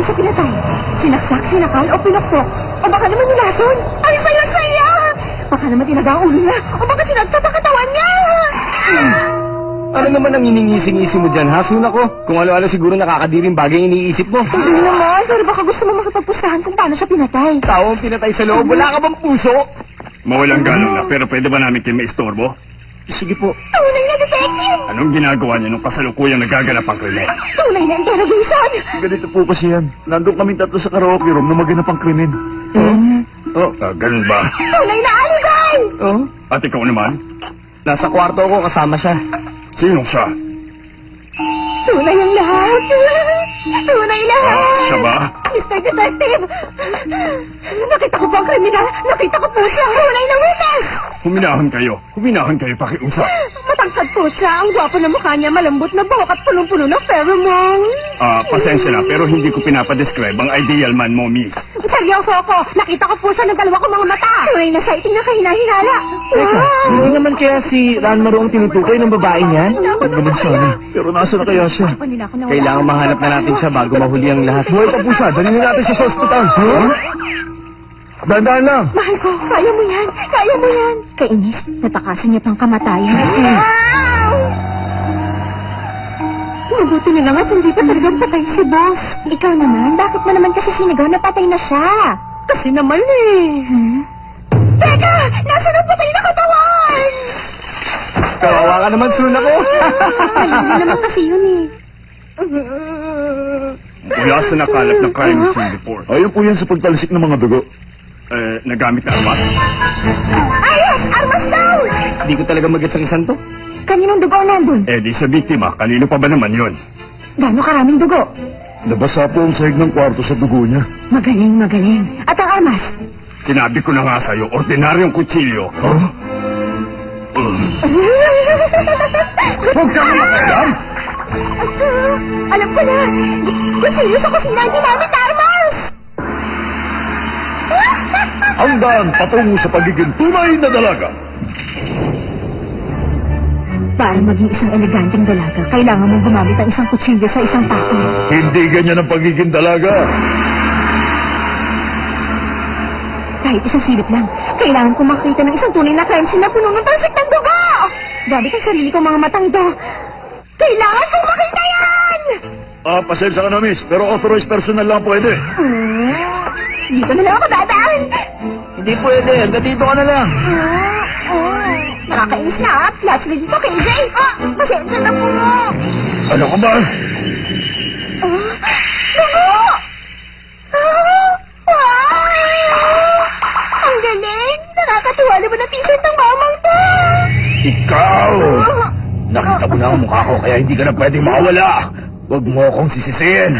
sa pinatay? Sinaksak, sinakal, o pinukpok? O baka naman nilason? Ay, saya! Baka naman tinaga ang ulo niya? O baka sinatsa ang katawan niya? Ano naman ang iningising-ising mo dyan, ha? Suna ko. Kung ano-ano siguro nakakadiring bagay iniisip mo. Hindi naman, pero baka gusto mo makipagpustahan kung paano siya pinatay. Tao ang pinatay sa loob. Wala ka bang puso? Mawalang galang na, pero pwede ba namin kayo maistorbo? Sige po. Tunay na detective! Anong ginagawa niyo nung kasalukuyang nagaganap ang krimen? Tunay na interrogation! Ganito po kasi yan. Nandun kaming tatlo sa karaoke room na maganap ang krimen. Ganun ba? Tunay na alibay! Oh? At ikaw naman? Nasa kwarto ko kasama siya. Sinong siya? Tunay ang lahat! Tunay lahat! Siya ba? Mr. Detective! Nakita ko po ang kriminal! Nakita ko po siya! Tunay na witness! Huminahan kayo, pakiusap. Matangkad po siya. Ang gwapo na mukha niya, malambot na buhok at punong-puno ng pheromone. Pasensya na, pero hindi ko pinapadescribe ang ideal man mo, miss. Seryoso ako. Nakita ko po siya ng dalawa kong mga mata. Tunay na sighting na kahina-hinala. Hindi naman kaya si Ranmaro ang tinutukoy ng babaeng yan? Huwag naman sana. Pero nasa na kaya siya? Kailangan mahanap na natin siya bago mahuli ang lahat. Buhay pa po siya. Dalhin natin siya sa ospital. Dahan-dahan lang. Mahal ko, kaya mo yan. Kaya mo yan. Kainis, napakasin niya pang kamatayan. Mabuti na lang at hindi pa talagang patay si boss. Ikaw naman, bakit mo naman kasi sinigaw na patay na siya? Kasi naman Teka! Nasaan ang patay na katawan? Kawawa ka naman, Suna ko. Alam mo naman kasi yun Mula sa nakalap na crime scene report, Ayun po yan sa pagtalsik ng mga dugo. nagamit na armas? Ayos! Armas daw! Hindi ko talaga mag-isang-isan to. Kaninong dugo nandun? Di sa biktima, kanino pa ba naman yon? Gano'ng karaming dugo? Nabasa po ang sahig ng kwarto sa dugo niya. Magaling, magaling. At ang armas? Sinabi ko na nga sa'yo, ordinaryong kutsilyo. Huwag kang makialam! Alam ko na! Kutsilyo sa kusina ang ginamit na armas! Ang daan patungo sa pagiging tunay na dalaga. Para maging isang eleganteng dalaga, kailangan mong gumamit ng isang kutsilyo sa isang tao. Hindi ganyan ang pagiging dalaga. Kahit isang silip lang, kailangan kong makita ng isang tunay na crime scene na puno ng talsik ng dugo! Gamit ang sarili kong mga matang to. Kailangan kong makita yan! Pasensya ka na, miss. Pero authorized personnel lang pwede. Dito na lang ako dadaan. Hindi pwede. Hanggang dito ka na lang. Nakakainis na at lahat sila dito, KJ. Pasensya na po. Ano ka ba? Dugo! Wow! Ang galing! Nakakatuwa naman ang t-shirt ng mamang to! Ikaw! Nakita mo na ang mukha ko, kaya hindi ka na pwedeng makawala. Huwag mo akong sisisihin.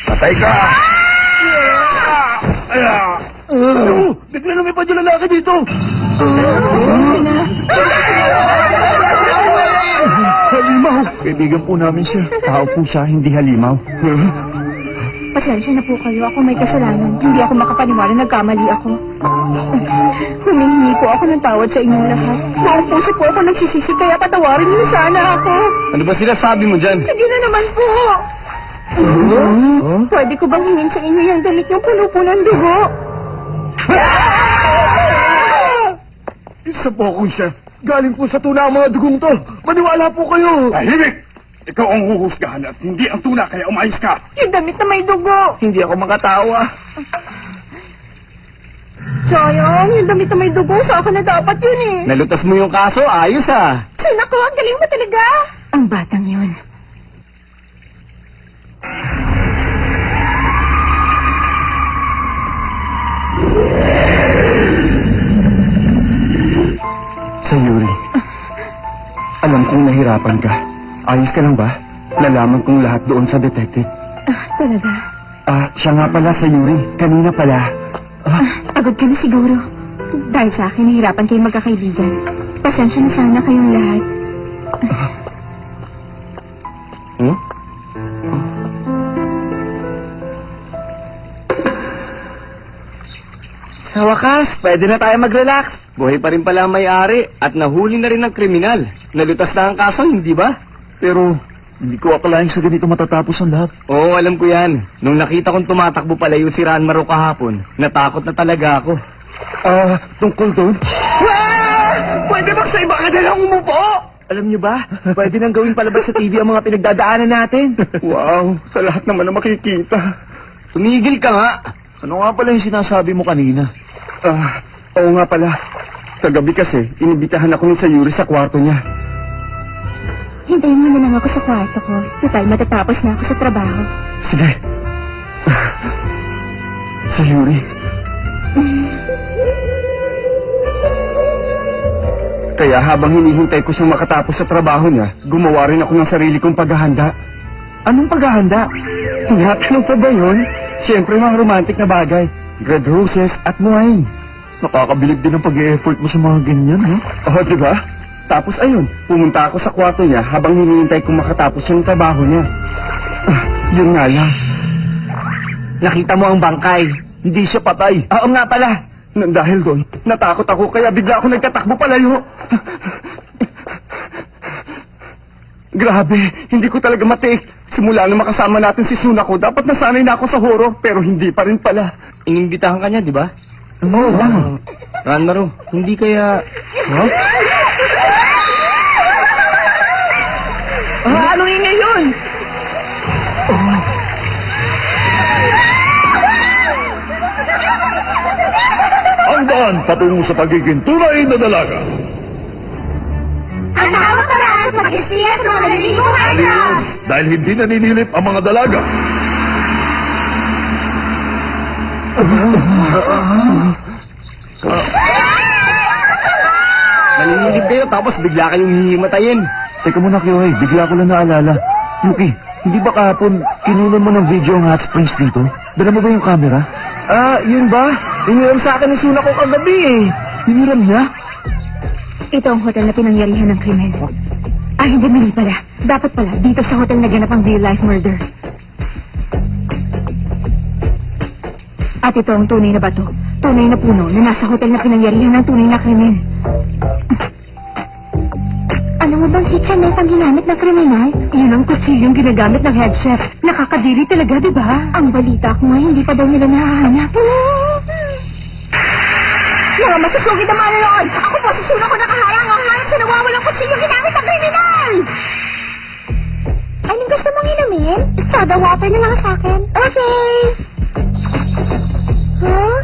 Patay ka! Bigla lumipad yung lalaki dito! Halimaw! Kaibigan po namin siya. Tao po siya, hindi halimaw. Pasensya na po kayo. Ako may kasalanan. Hindi ako makapaniwala. Nagkamali ako. Humihingi po ako ng tawad sa inyong lahat. Buong puso po ako nagsisisi, kaya patawarin niyo sana ako. Ano ba sinasabi mo dyan? Sige na naman po. Pwede ko bang hingin sa inyo yung damit yung puno po ng dugo? Isa po akong chef. Galing po sa tuna ang mga dugong to. Maniwala po kayo. Tahimik! Ikaw ang huhusgahan at hindi ang tuna, kaya umayos ka. Yung damit na may dugo. Hindi ako makatawa. Sayang, yung damit na may dugo, sa akin na dapat yun eh. Nalutas mo yung kaso, ayos ah. Naku, ang galing mo talaga. Ang batang yun. Sayuri, alam kong nahirapan ka. Ayos ka lang ba? Nalaman kong lahat doon sa detective. Talaga? Siya nga pala, Sayuri. Kanina pala. Pagod ka na siguro. Dahil sa akin, nahirapan kayong magkakaibigan. Pasensya na sana kayong lahat. Sa wakas, pwede na tayo mag-relax. Buhay pa rin pala ang may-ari at nahuli na rin ng kriminal. Nalutas na ang kaso, hindi ba? Pero Hindi ko akalain sa ganito matatapos ang lahat. Oo, alam ko yan. Nung nakita kong tumatakbo palayo si Ranmaro kahapon, natakot na talaga ako. Tungkol doon? Pwede bang sa iba ka na lang umupo? Alam niyo ba, pwede nang gawing palabas sa TV ang mga pinagdadaanan natin. Wow, sa lahat naman na makikita. Tumigil ka nga. Ano nga pala yung sinasabi mo kanina? Oo nga pala. Kagabi kasi, inibitahan ako ni Sayuri sa kwarto niya. Hintayin mo na lang ako sa kwarto ko. Total, matatapos na ako sa trabaho. Sige. Sayuri. Kaya habang hinihintay ko siyang makatapos sa trabaho niya, gumawa rin ako ng sarili kong paghahanda. Anong paghahanda? Tinatanong pa ba yun? Siyempre mga romantic na bagay. Red roses at wine. Nakakabilib din ang pag-e-effort mo sa mga ganyan, ha? Oo, di ba? Tapos ayun, pumunta ako sa kwarto niya habang hinihintay kong makatapos yung trabaho niya. Yun nga lang. Nakita mo ang bangkay. Hindi siya patay. Oo nga pala. Nang dahil doon, natakot ako kaya bigla ako nagtatakbo palayo. Grabe, hindi ko talaga matik. Simula nung makasama natin si Sunako, dapat nasanay na ako sa horror, pero hindi pa rin pala. Inimbitahan ka niya, di ba? Oo, wow. Ranmaro, hindi kaya... Huh? Anong ingay yun? Ang daan patungo sa pagiging tunay na dalaga. Ang tamang paraan sa pag-istiya sa mga nalilibong araw. Dahil hindi naninilip ang mga dalaga. Naninilip kayo tapos bigla kayong hihimatayin. Teka muna, Kyohei. Bigla ko lang naalala. Yuki, hindi ba kahapon kinunan mo ng video ang hot springs dito? Dala mo ba yung camera? Yun ba? Iniram sa akin ng Sunako kagabi eh. Hiniram niya? Ito ang hotel na pinangyarihan ng krimen. Hindi mali pala. Dapat pala, dito sa hotel naganap ang real-life murder. At ito ang tunay na bato. Tunay na puno na nasa hotel na pinangyarihan ng tunay na krimen. Alam mo bang si Chanel ang ginamit ng kriminal? Yun ang kutsilyong ginagamit ng head chef. Nakakadiri talaga, di ba? Ang balita ko nga, hindi pa daw nila nahahanap. Mga masusugid na manonood! Ako po si Sunako nakaharang ang hanap sa nawawalang kutsilyong ginamit ng kriminal! Anong gusto mong inumin? Soda water na lang sa akin. Okay! Huh?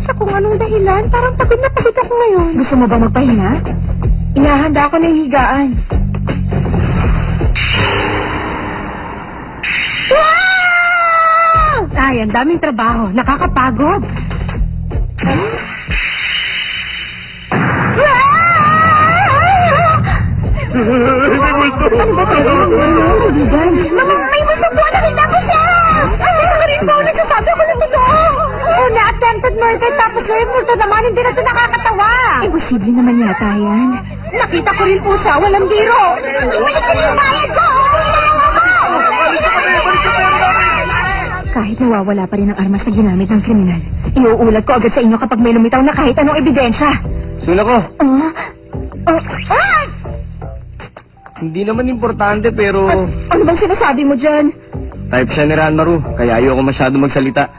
Sa kung anong dahilan, parang pagod na pagod ako ngayon. Gusto mo ba magpahinga? Inahanda ko na yung higaan. Wow! Ay, ang daming trabaho. Nakakapagod. Ano ba tayo ng mga kaibigan? May gusto po, nakita ko siya! Ay, rin po, nagsasabi ako ng totoo! Na-attempted murder, tapos ngayon multo naman, hindi na ito nakakatawa! Imposible naman yata yan. Nakita ko rin po siya, walang biro! Ibalik ko yung bayad ko! Kahit nawawala pa rin ang armas na ginamit ng kriminal, iuulat ko agad sa inyo kapag may lumitaw na kahit anong ebidensya. Sunako. Hindi naman importante pero... Ano bang sinasabi mo dyan? Type siya ni Ranmaro, kaya ayoko masyado magsalita.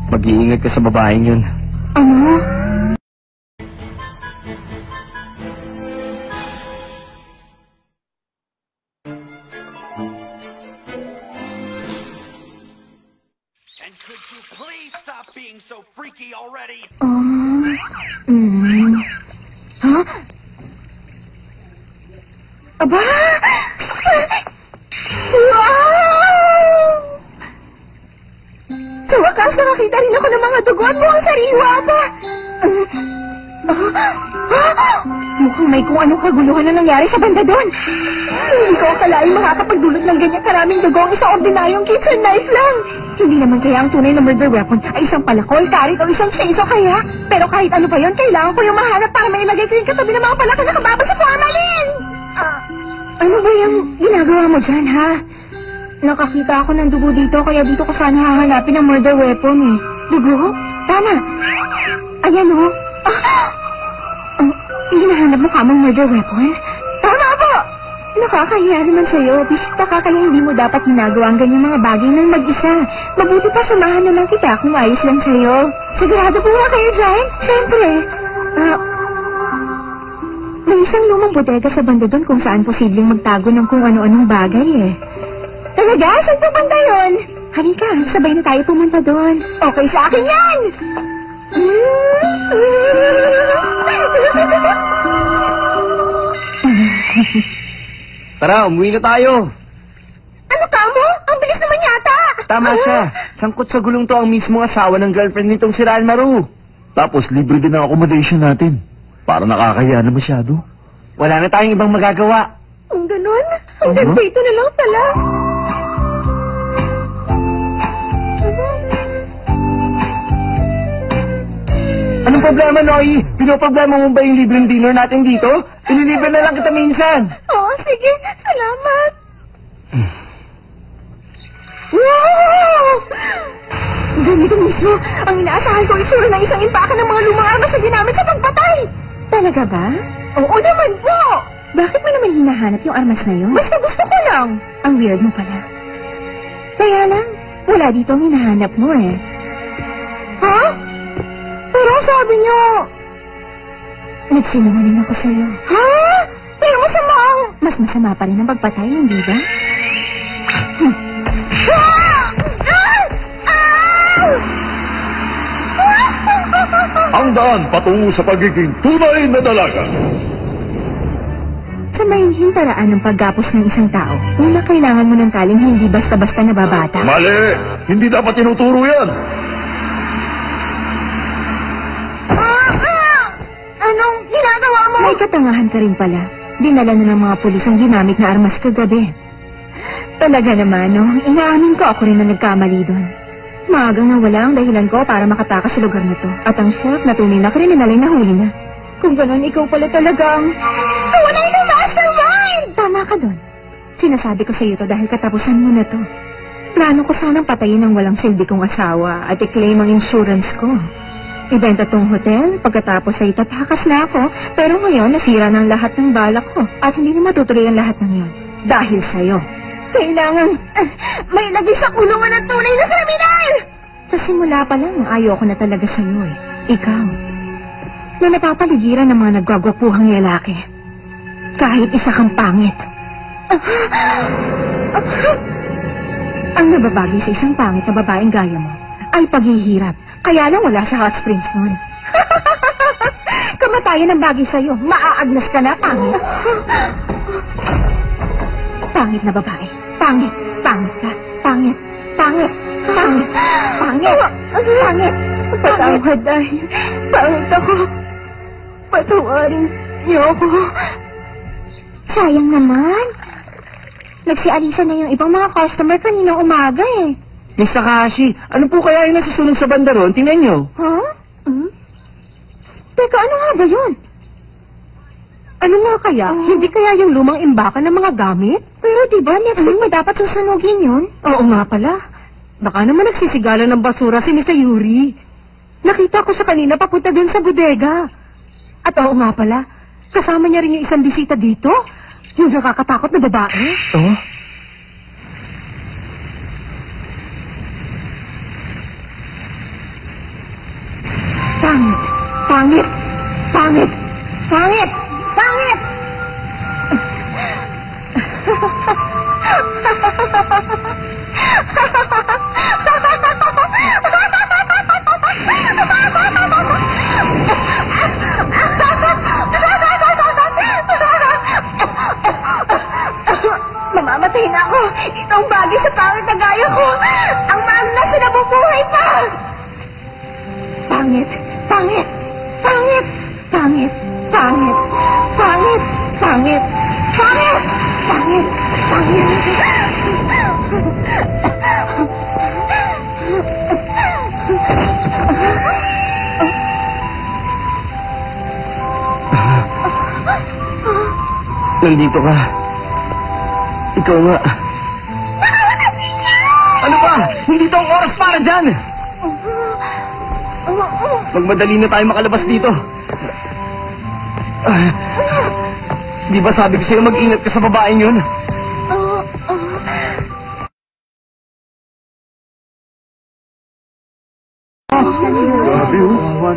Mag-iingat ka sa babaeng yun. Ano? And could you please stop being so freaky already? Huh? Aba! Wow! Sa wakas, nakakita rin ako ng mga dugo at mukhang sariwa pa. Mukhang may kung anong kaguluhan na nangyari sa banda doon. Hindi ko akalain makakapagdulot ng ganyan karaming dugo ang isang ordinaryong kitchen knife lang. Hindi naman kaya ang tunay na murder weapon ay isang palakol, karit o isang chainsaw kaya. Pero kahit ano pa yon, kailangan ko yung mahanap para mailagay ko yung katabi ng mga palakol na kababa sa formalin. Ano ba yung ginagawa mo dyan, ha? Nakakita ako ng dugo dito, kaya dito ko sana hahanapin ang murder weapon, eh. Dugo? Tama. Ayan o. Hinahanap mo kamang murder weapon? Tama po! Nakakahiya naman sa'yo. Bisita ka kaya hindi mo dapat ginagawa ang ganyang mga bagay ng mag-isa. Mabuti pa samahan na lang kita kung ayos lang sa'yo. Sigurado po ba kayo dyan? Siyempre. May isang lumang bodega sa banda doon kung saan posibleng magtago ng kung ano-anong bagay eh. Talaga? Saan pa banda yun? Halika, sabay na tayo pumunta doon. Okay sa akin yan! Tara, umuwi na tayo. Ano ka mo? Ang bilis naman yata! Tama siya. Sangkot sa gulong to ang mismong asawa ng girlfriend nitong si Ranmaru. Tapos libre din ang accommodation natin. Para nakakahiya na masyado. Wala na tayong ibang magagawa. Kung ganun, hanggang dito na lang pala. Anong problema, Noy? Pinoproblema mo ba yung libreng dinner natin dito? Ililibre na lang kita minsan. Oo, sige. Salamat. Wow! Ganito mismo. Ang inaasahan ko itsura ng isang impaka ng mga lumang armas na ginamit sa pagpatay. Talaga ba? Oo naman po. Bakit mo naman hinahanap yung armas na yun? Basta gusto ko lang. Ang weird mo pala. Kaya lang, wala dito ang hinahanap mo eh. Ha? Pero sabi niyo... Nagsinungaling ako sa'yo. Ha? Pero masamang... Mas masama pa rin ang pagpatay, hindi ba? Ang daan patungo sa pagiging tunay na dalaga. Sa mahinhing paraan ng paggapos ng isang tao, una kailangan mo ng taling hindi basta-basta nababata. Mali! Hindi dapat tinuturo yan. Anong ginagawa mo? May katangahan ka rin pala. Dinala na ng mga pulis ang ginamit na armas kagabi. Talaga naman, no? Inaamin ko ako rin na nagkamali doon. Maagang nawala ang dahilan ko para makatakas sa lugar na to. At ang sheriff na tunay na kriminal ay nahuli na. Kung gano'n, ikaw pala talagang... Tunay na mastermind! Tama ka doon. Sinasabi ko sa iyo to dahil katapusan mo na to. Plano ko sanang patayin ang walang silbi kong asawa at i-claim ang insurance ko. Ibenta tong hotel, pagkatapos ay tatakas na ako. Pero ngayon, nasira ng lahat ng balak ko. At hindi na matutuloy ang lahat ng yon. Dahil sa'yo. Kailangan may lagi sa kulungan ng tunay na kriminal! Sa simula pa lang, ayoko na talaga sa'yo eh. Ikaw, na napapaligiran ng mga nagwagwapuhang lalaki. Kahit isa kang pangit. Ang nababagay sa isang pangit na babaeng gaya mo ay paghihirap. Kaya lang wala sa hot springs nun. Kamatayan ang bagay sa'yo. Maaagnas ka na, pangit. Pangit na babae. Pangit. Pangit ka. Pangit. Pangit. Pangit. Pangit. Pangit. Patawad dahil pangit ako. Patawarin niyo ako. Sayang naman. Nagsialisa na yung ibang mga customer kanina umaga eh. Miss Takahashi, ano po kaya yung nasusunog sa banda ron? Tingnan nyo. Huh? Teka, ano nga ba yun? Ano nga kaya? Hindi kaya yung lumang imbakan ng mga gamit? Pero diba, next week may dapat susunugin yun? Oo nga pala. Baka naman nagsisigalan ng basura si Mr. Yuri. Nakita ko sa kanina papunta dun sa bodega. At oo nga pala, kasama niya rin yung isang bisita dito. Yung nakakatakot na babae. Oh? Pangit! Pangit! Pangit! Pangit! Pangit! Mamamatay na ako! Itong bagay sa pangit na gaya ko! Ang maagnas na nabubuhay pa! Pangit! Pangit! Pangit! Pangit! Pangit! Pangit! Pangit! Pangit! Pangit! Pangit! Nandito ka. Ikaw nga. Ano ba? Hindi to ang oras para dyan! Magmadali na tayo makalabas dito. Di ba sabi ko sa'yo mag-ingat ka sa babaeng yun? Grabe oh.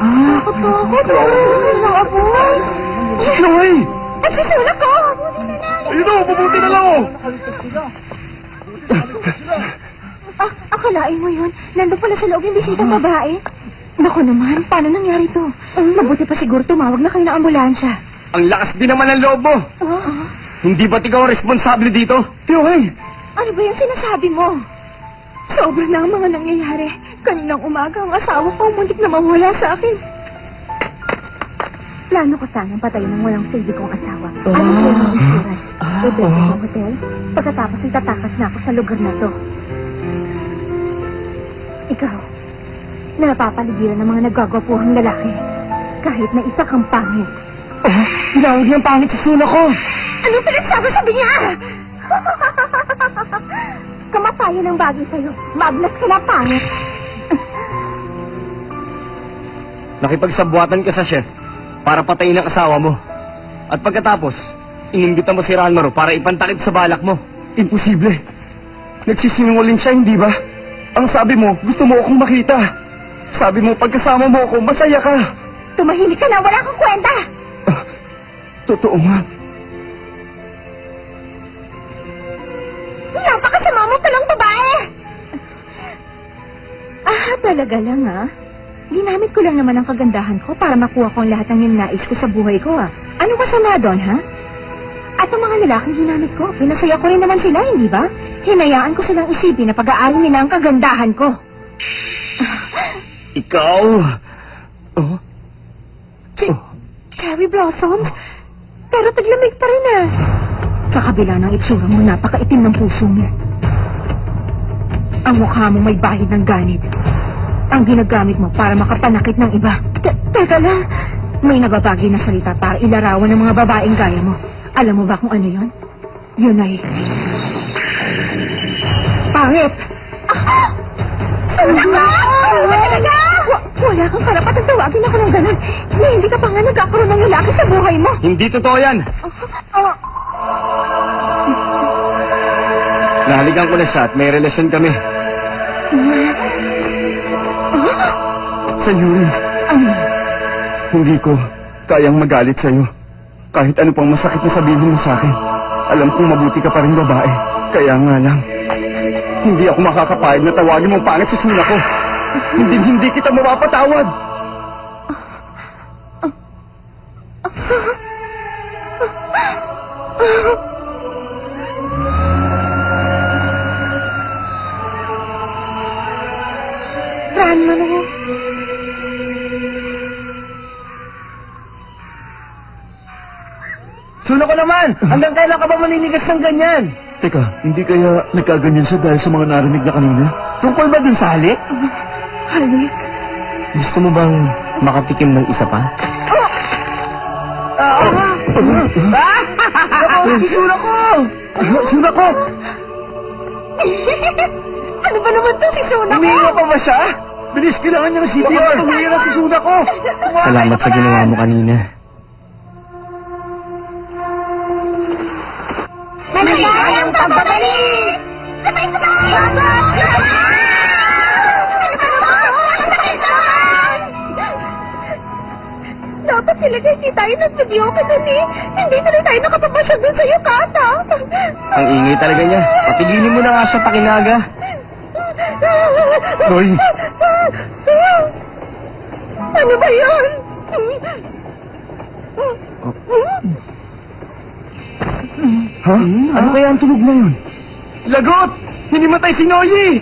Nakapagod. Isang apoy. Chloe! Ay, sisulak ko. Ayun o, mabuti na lang oh. Akalain mo yun. Nandun pala sa loob yung bisitang babae. Naku naman, paano nangyari to? Mabuti pa siguro tumawag na kayo ng ambulansya. Ang lakas din naman ng loob mo. Hindi ba't ikaw ang responsable dito? Chloe! Ano ba yung sinasabi mo? Sobra na ang mga nangyayari. Kaninang umaga ang asawa ko muntik na mawala sa akin. Plano ko sanang patayin ng walang silbi kong asawa. Ano ba yung insurance? Bebenta sa hotel. Pagkatapos itatakas na ako sa lugar na to. Ikaw, na napapaligiran ng mga nagagwapuhang lalaki. Kahit na isa kang pangit. Tinawag niyang pangit sa suna ko. Ano pinagsasabi niya? Kamatayan ang bagay sa'yo. Mablas ka na pangit. Nakipagsabuatan ka sa chef para patayin ang asawa mo. At pagkatapos, inimbita mo si Ranmaro para ipantakip sa balak mo. Imposible. Nagsisinungaling siya, hindi ba? Ang sabi mo, gusto mo akong makita. Sabi mo, pagkasama mo ako, masaya ka. Tumahimik ka na, wala kang kwenta. Totoo nga. Napakasama mo palang babae. Talaga lang Ginamit ko lang naman ang kagandahan ko para makuha ko ang lahat ng ninais ko sa buhay ko Ano masama doon, At ang mga lalaking ginamit ko, pinasaya ko rin naman sila, hindi ba? Hinayaan ko silang isipin na pag-aari nila ang kagandahan ko. Ikaw? Cherry blossoms? Pero taglamig pa rin Sa kabila ng itsura mo, napakaitim ng puso mo. Ang mukha mo may bahid ng ganid. Ang ginagamit mo para makapanakit ng iba. Teka lang. May nababagay na salita para ilarawan ng mga babaeng gaya mo. Alam mo ba kung ano yun? Yun ay... pangit! Anak ka! Ano ba talaga? Wala kang karapatang tawagin ako ng ganun. Na hindi ka pa nga nagkakaroon ng lalaki sa buhay mo. Hindi totoo yan. Nahalikan ko na siya at may relasyon kami. Senyori, hindi ko kayang magalit sa'yo. Kahit ano pang masakit na sabihin mo sa akin. Alam kong mabuti ka pa rin babae. Kaya nga lang, hindi ako makakapayag na tawagin mong pangit sa suna ko. Hindi kita mapapatawad. Ranmaro. Suna ko naman! Hanggang kailan ka ba maninigas ng ganyan? Teka, hindi kaya nagkaganyan siya dahil sa mga narinig na kanina? Tungkol ba dun sa halik? Halik. Gusto mo bang makatikim ng isa pa? Si Suna ko! Suna ko! Ano ba naman to si Suna ko? Umihinga pa ba siya? Bilis, kailangan niya ng CPR. Umihinga si Suna ko. Salamat sa ginawa mo kanina. Maligayang pagbabalik! Sabay sa dapat talaga hindi tayo nag-video ka nun Hindi na rin tayo nakapapasya dun sa Yukata. Ang ingay talaga niya. Patigilin mo na nga siya, Pakinaga. Roy! Ano ba yun? Ha? Ano kaya ang tunog na yun? Lagot! Hinimatay si Noyi!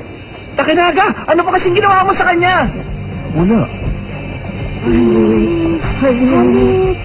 Takinaga! Ano pa kasing ginawa mo sa kanya? Wala. Halik!